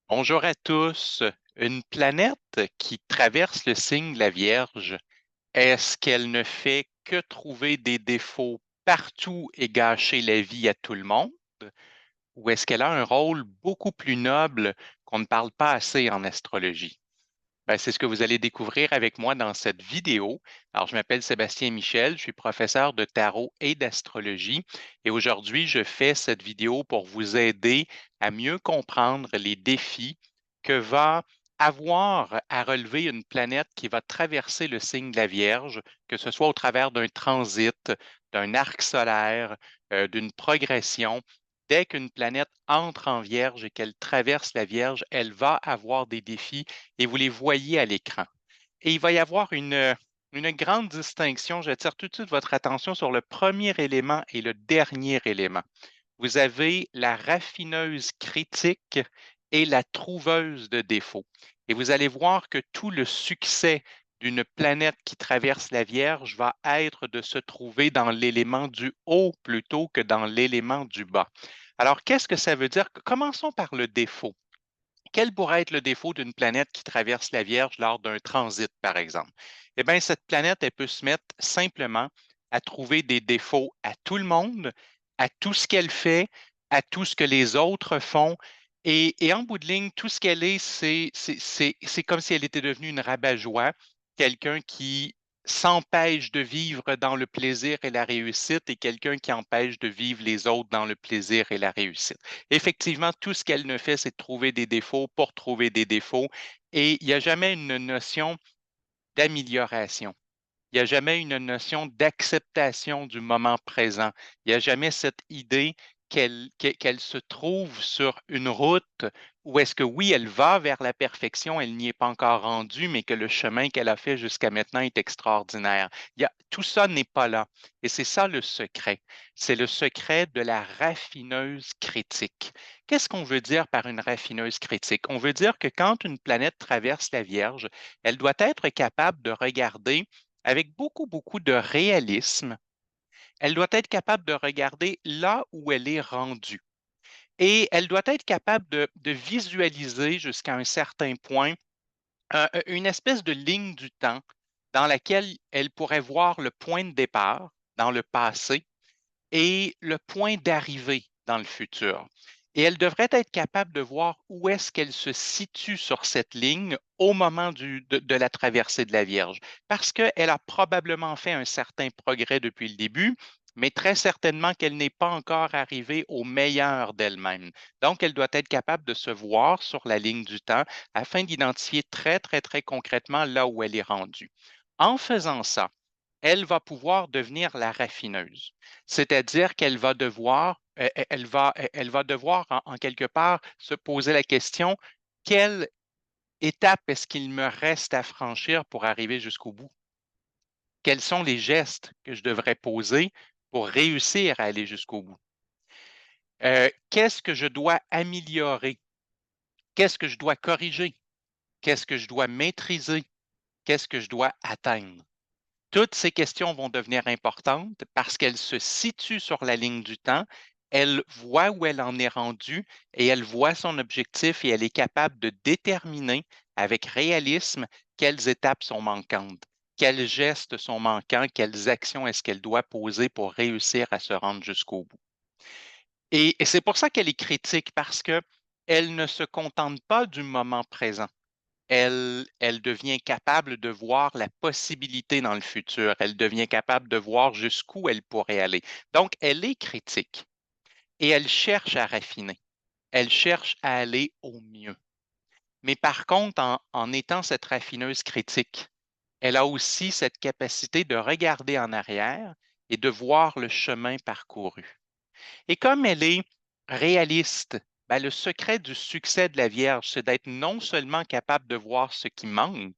Bonjour à tous. Une planète qui traverse le signe de la Vierge, est-ce qu'elle ne fait que trouver des défauts partout et gâcher la vie à tout le monde? Ou est-ce qu'elle a un rôle beaucoup plus noble qu'on ne parle pas assez en astrologie? Ben, c'est ce que vous allez découvrir avec moi dans cette vidéo. Alors, je m'appelle Sébastien Michel, je suis professeur de tarot et d'astrologie et aujourd'hui, je fais cette vidéo pour vous aider à mieux comprendre les défis que va avoir à relever une planète qui va traverser le signe de la Vierge, que ce soit au travers d'un transit, d'un arc solaire, d'une progression. Dès qu'une planète entre en Vierge et qu'elle traverse la Vierge, elle va avoir des défis et vous les voyez à l'écran. Et il va y avoir une grande distinction. J'attire tout de suite votre attention sur le premier élément et le dernier élément. Vous avez la raffineuse critique et la trouveuse de défauts. Et vous allez voir que tout le succès d'une planète qui traverse la Vierge va être de se trouver dans l'élément du haut plutôt que dans l'élément du bas. Alors, qu'est-ce que ça veut dire? Commençons par le défaut. Quel pourrait être le défaut d'une planète qui traverse la Vierge lors d'un transit, par exemple? Eh bien, cette planète, elle peut se mettre simplement à trouver des défauts à tout le monde, à tout ce qu'elle fait, à tout ce que les autres font. Et en bout de ligne, tout ce qu'elle est, c'est comme si elle était devenue une rabat-joie, quelqu'un qui s'empêche de vivre dans le plaisir et la réussite et quelqu'un qui empêche de vivre les autres dans le plaisir et la réussite. Effectivement, tout ce qu'elle ne fait, c'est de trouver des défauts pour trouver des défauts et il n'y a jamais une notion d'amélioration. Il n'y a jamais une notion d'acceptation du moment présent. Il n'y a jamais cette idée qu'elle se trouve sur une route où est-ce que oui, elle va vers la perfection, elle n'y est pas encore rendue, mais que le chemin qu'elle a fait jusqu'à maintenant est extraordinaire. Tout ça n'est pas là. Et c'est ça le secret. C'est le secret de la raffineuse critique. Qu'est-ce qu'on veut dire par une raffineuse critique? On veut dire que quand une planète traverse la Vierge, elle doit être capable de regarder avec beaucoup, beaucoup de réalisme. Elle doit être capable de regarder là où elle est rendue. Et elle doit être capable de visualiser jusqu'à un certain point une espèce de ligne du temps dans laquelle elle pourrait voir le point de départ dans le passé et le point d'arrivée dans le futur. Et elle devrait être capable de voir où est-ce qu'elle se situe sur cette ligne au moment de la traversée de la Vierge, parce qu'elle a probablement fait un certain progrès depuis le début, mais très certainement qu'elle n'est pas encore arrivée au meilleur d'elle-même. Donc, elle doit être capable de se voir sur la ligne du temps afin d'identifier très, très, très concrètement là où elle est rendue. En faisant ça, elle va pouvoir devenir la raffineuse. C'est-à-dire qu'elle va devoir, elle va devoir en quelque part se poser la question, quelle étape est-ce qu'il me reste à franchir pour arriver jusqu'au bout? Quels sont les gestes que je devrais poser pour réussir à aller jusqu'au bout? Qu'est-ce que je dois améliorer? Qu'est-ce que je dois corriger? Qu'est-ce que je dois maîtriser? Qu'est-ce que je dois atteindre? Toutes ces questions vont devenir importantes parce qu'elle se situe sur la ligne du temps, elle voit où elle en est rendue et elle voit son objectif et elle est capable de déterminer avec réalisme quelles étapes sont manquantes, quels gestes sont manquants, quelles actions est-ce qu'elle doit poser pour réussir à se rendre jusqu'au bout. Et c'est pour ça qu'elle est critique parce qu'elle ne se contente pas du moment présent. Elle devient capable de voir la possibilité dans le futur. Elle devient capable de voir jusqu'où elle pourrait aller. Donc, elle est critique et elle cherche à raffiner. Elle cherche à aller au mieux. Mais par contre, en étant cette raffineuse critique, elle a aussi cette capacité de regarder en arrière et de voir le chemin parcouru. Et comme elle est réaliste, ben, le secret du succès de la Vierge, c'est d'être non seulement capable de voir ce qui manque,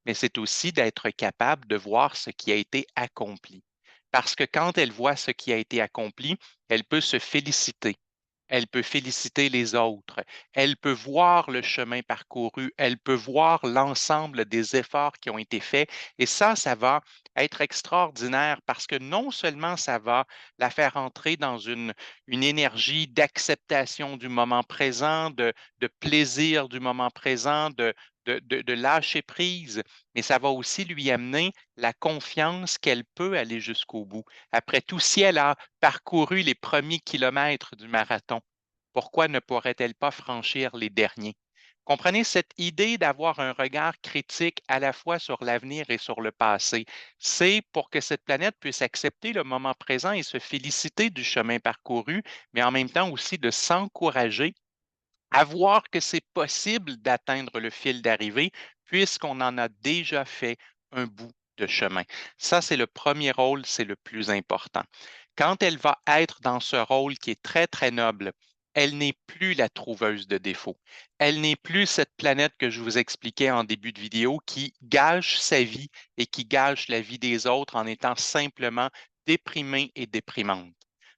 mais c'est aussi d'être capable de voir ce qui a été accompli. Parce que quand elle voit ce qui a été accompli, elle peut se féliciter. elle peut féliciter les autres, elle peut voir le chemin parcouru, elle peut voir l'ensemble des efforts qui ont été faits. Et ça va être extraordinaire parce que non seulement ça va la faire entrer dans une énergie d'acceptation du moment présent, de plaisir du moment présent, de lâcher prise, mais ça va aussi lui amener la confiance qu'elle peut aller jusqu'au bout. Après tout, si elle a parcouru les premiers kilomètres du marathon, pourquoi ne pourrait-elle pas franchir les derniers? Comprenez cette idée d'avoir un regard critique à la fois sur l'avenir et sur le passé. C'est pour que cette planète puisse accepter le moment présent et se féliciter du chemin parcouru, mais en même temps aussi de s'encourager à voir que c'est possible d'atteindre le fil d'arrivée puisqu'on en a déjà fait un bout de chemin. Ça, c'est le premier rôle, c'est le plus important. Quand elle va être dans ce rôle qui est très, très noble, elle n'est plus la trouveuse de défauts. Elle n'est plus cette planète que je vous expliquais en début de vidéo qui gâche sa vie et qui gâche la vie des autres en étant simplement déprimée et déprimante.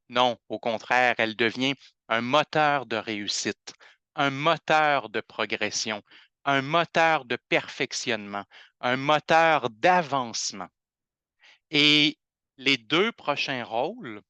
Non, au contraire, elle devient un moteur de réussite, un moteur de progression, un moteur de perfectionnement, un moteur d'avancement. Et les deux prochains rôles,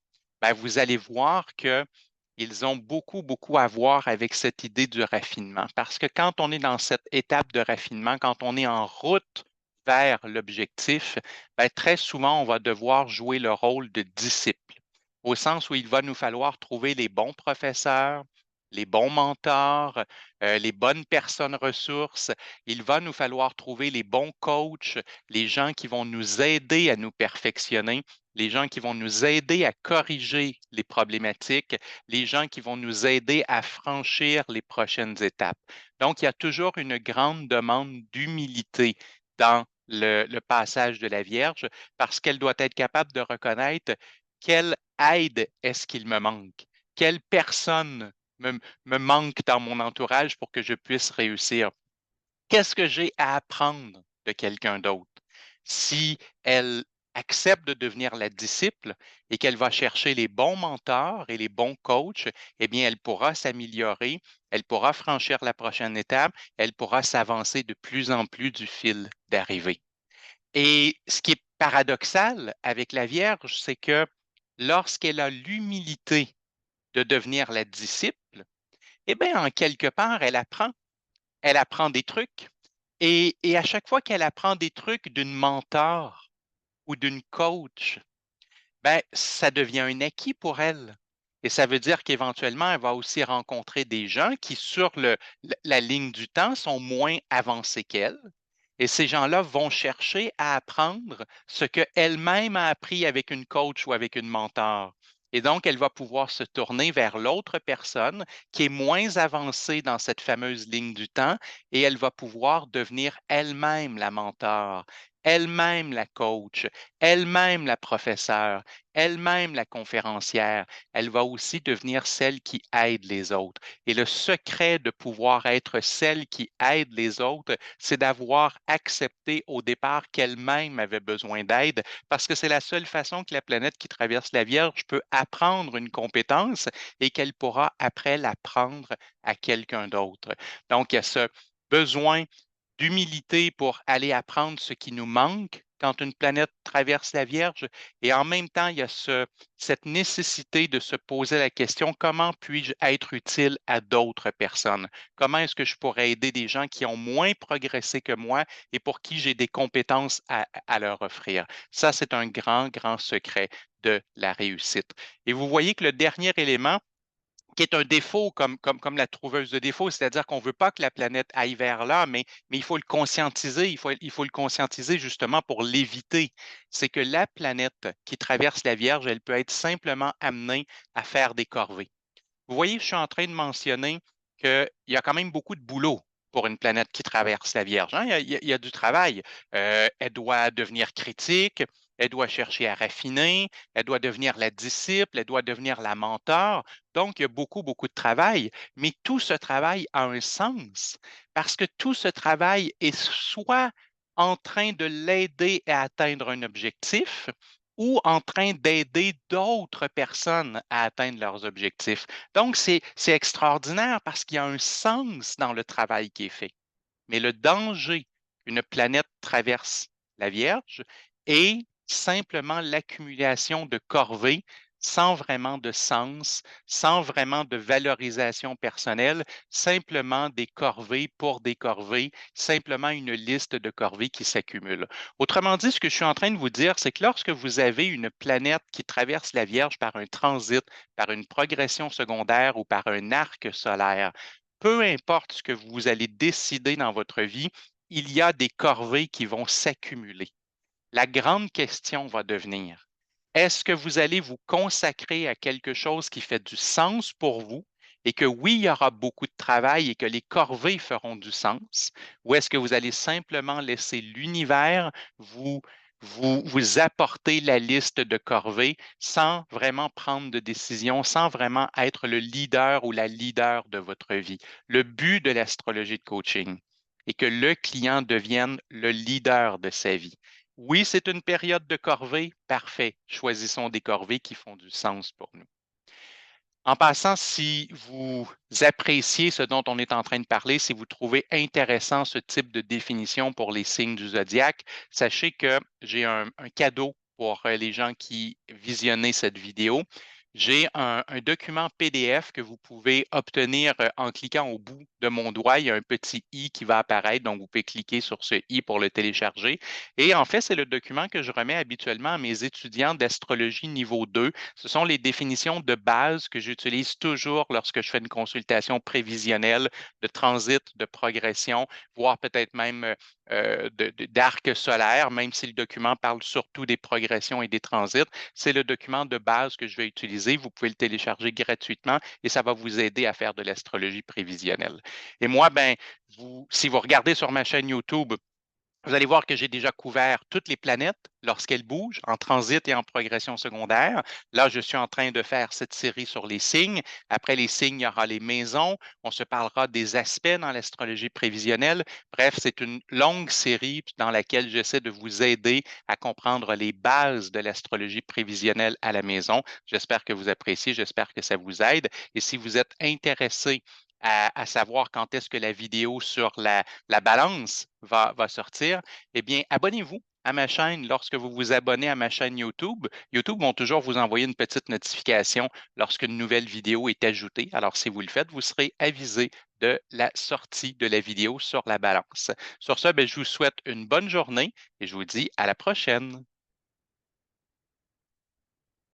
ben, vous allez voir qu'ils ont beaucoup, beaucoup à voir avec cette idée du raffinement. Parce que quand on est dans cette étape de raffinement, quand on est en route vers l'objectif, ben, très souvent, on va devoir jouer le rôle de disciple, au sens où il va nous falloir trouver les bons professeurs, les bons mentors, les bonnes personnes ressources. Il va nous falloir trouver les bons coachs, les gens qui vont nous aider à nous perfectionner, les gens qui vont nous aider à corriger les problématiques, les gens qui vont nous aider à franchir les prochaines étapes. Donc, il y a toujours une grande demande d'humilité dans le passage de la Vierge parce qu'elle doit être capable de reconnaître quelle aide est-ce qu'il me manque, quelle personne me manque dans mon entourage pour que je puisse réussir. Qu'est-ce que j'ai à apprendre de quelqu'un d'autre? Si elle accepte de devenir la disciple et qu'elle va chercher les bons mentors et les bons coachs, eh bien, elle pourra s'améliorer, elle pourra franchir la prochaine étape, elle pourra s'avancer de plus en plus du fil d'arrivée. Et ce qui est paradoxal avec la Vierge, c'est que lorsqu'elle a l'humilité de devenir la disciple, eh bien, en quelque part, elle apprend des trucs. Et à chaque fois qu'elle apprend des trucs d'une mentor ou d'une coach, ben, ça devient un acquis pour elle. Et ça veut dire qu'éventuellement, elle va aussi rencontrer des gens qui, sur la ligne du temps, sont moins avancés qu'elle. Et ces gens-là vont chercher à apprendre ce qu'elle-même a appris avec une coach ou avec une mentor. Et donc, elle va pouvoir se tourner vers l'autre personne qui est moins avancée dans cette fameuse ligne du temps et elle va pouvoir devenir elle-même la mentor, elle-même la coach, elle-même la professeure, elle-même la conférencière. Elle va aussi devenir celle qui aide les autres. Et le secret de pouvoir être celle qui aide les autres, c'est d'avoir accepté au départ qu'elle-même avait besoin d'aide, parce que c'est la seule façon que la planète qui traverse la Vierge peut apprendre une compétence et qu'elle pourra après l'apprendre à quelqu'un d'autre. Donc, il y a ce besoin d'humilité pour aller apprendre ce qui nous manque quand une planète traverse la Vierge. Et en même temps, il y a cette nécessité de se poser la question, comment puis-je être utile à d'autres personnes? Comment est-ce que je pourrais aider des gens qui ont moins progressé que moi et pour qui j'ai des compétences à leur offrir? Ça, c'est un grand, grand secret de la réussite. Et vous voyez que le dernier élément, qui est un défaut comme la trouveuse de défauts, c'est-à-dire qu'on ne veut pas que la planète aille vers là, mais il faut le conscientiser, il faut le conscientiser justement pour l'éviter. C'est que la planète qui traverse la Vierge, elle peut être simplement amenée à faire des corvées. Vous voyez, je suis en train de mentionner qu'il y a quand même beaucoup de boulot pour une planète qui traverse la Vierge, hein. Il y a du travail. Elle doit devenir critique, elle doit chercher à raffiner, elle doit devenir la disciple, elle doit devenir la mentor. Donc, il y a beaucoup, beaucoup de travail, mais tout ce travail a un sens parce que tout ce travail est soit en train de l'aider à atteindre un objectif ou en train d'aider d'autres personnes à atteindre leurs objectifs. Donc, c'est extraordinaire parce qu'il y a un sens dans le travail qui est fait. Mais le danger qu'une planète traverse la Vierge est simplement l'accumulation de corvées sans vraiment de sens, sans vraiment de valorisation personnelle, simplement des corvées pour des corvées, simplement une liste de corvées qui s'accumulent. Autrement dit, ce que je suis en train de vous dire, c'est que lorsque vous avez une planète qui traverse la Vierge par un transit, par une progression secondaire ou par un arc solaire, peu importe ce que vous allez décider dans votre vie, il y a des corvées qui vont s'accumuler. La grande question va devenir, est-ce que vous allez vous consacrer à quelque chose qui fait du sens pour vous et que oui, il y aura beaucoup de travail et que les corvées feront du sens, ou est-ce que vous allez simplement laisser l'univers vous apporter la liste de corvées sans vraiment prendre de décision, sans vraiment être le leader ou la leader de votre vie? Le but de l'astrologie de coaching est que le client devienne le leader de sa vie. Oui, c'est une période de corvée. Parfait. Choisissons des corvées qui font du sens pour nous. En passant, si vous appréciez ce dont on est en train de parler, si vous trouvez intéressant ce type de définition pour les signes du zodiaque, sachez que j'ai un cadeau pour les gens qui visionnaient cette vidéo. J'ai un document PDF que vous pouvez obtenir en cliquant au bout de mon doigt. Il y a un petit i qui va apparaître, donc vous pouvez cliquer sur ce i pour le télécharger. Et en fait, c'est le document que je remets habituellement à mes étudiants d'astrologie niveau 2. Ce sont les définitions de base que j'utilise toujours lorsque je fais une consultation prévisionnelle de transit, de progression, voire peut-être même d'arc solaire, même si le document parle surtout des progressions et des transits. C'est le document de base que je vais utiliser. Vous pouvez le télécharger gratuitement et ça va vous aider à faire de l'astrologie prévisionnelle. Et moi, ben, si vous regardez sur ma chaîne YouTube, vous allez voir que j'ai déjà couvert toutes les planètes lorsqu'elles bougent en transit et en progression secondaire. Là, je suis en train de faire cette série sur les signes. Après les signes, il y aura les maisons. On se parlera des aspects dans l'astrologie prévisionnelle. Bref, c'est une longue série dans laquelle j'essaie de vous aider à comprendre les bases de l'astrologie prévisionnelle à la maison. J'espère que vous appréciez, j'espère que ça vous aide. Et si vous êtes intéressé à savoir quand est-ce que la vidéo sur la balance va sortir, eh bien, abonnez-vous à ma chaîne. Lorsque vous vous abonnez à ma chaîne YouTube, YouTube vont toujours vous envoyer une petite notification lorsqu'une nouvelle vidéo est ajoutée. Alors, si vous le faites, vous serez avisé de la sortie de la vidéo sur la balance. Sur ce, ben, je vous souhaite une bonne journée et je vous dis à la prochaine.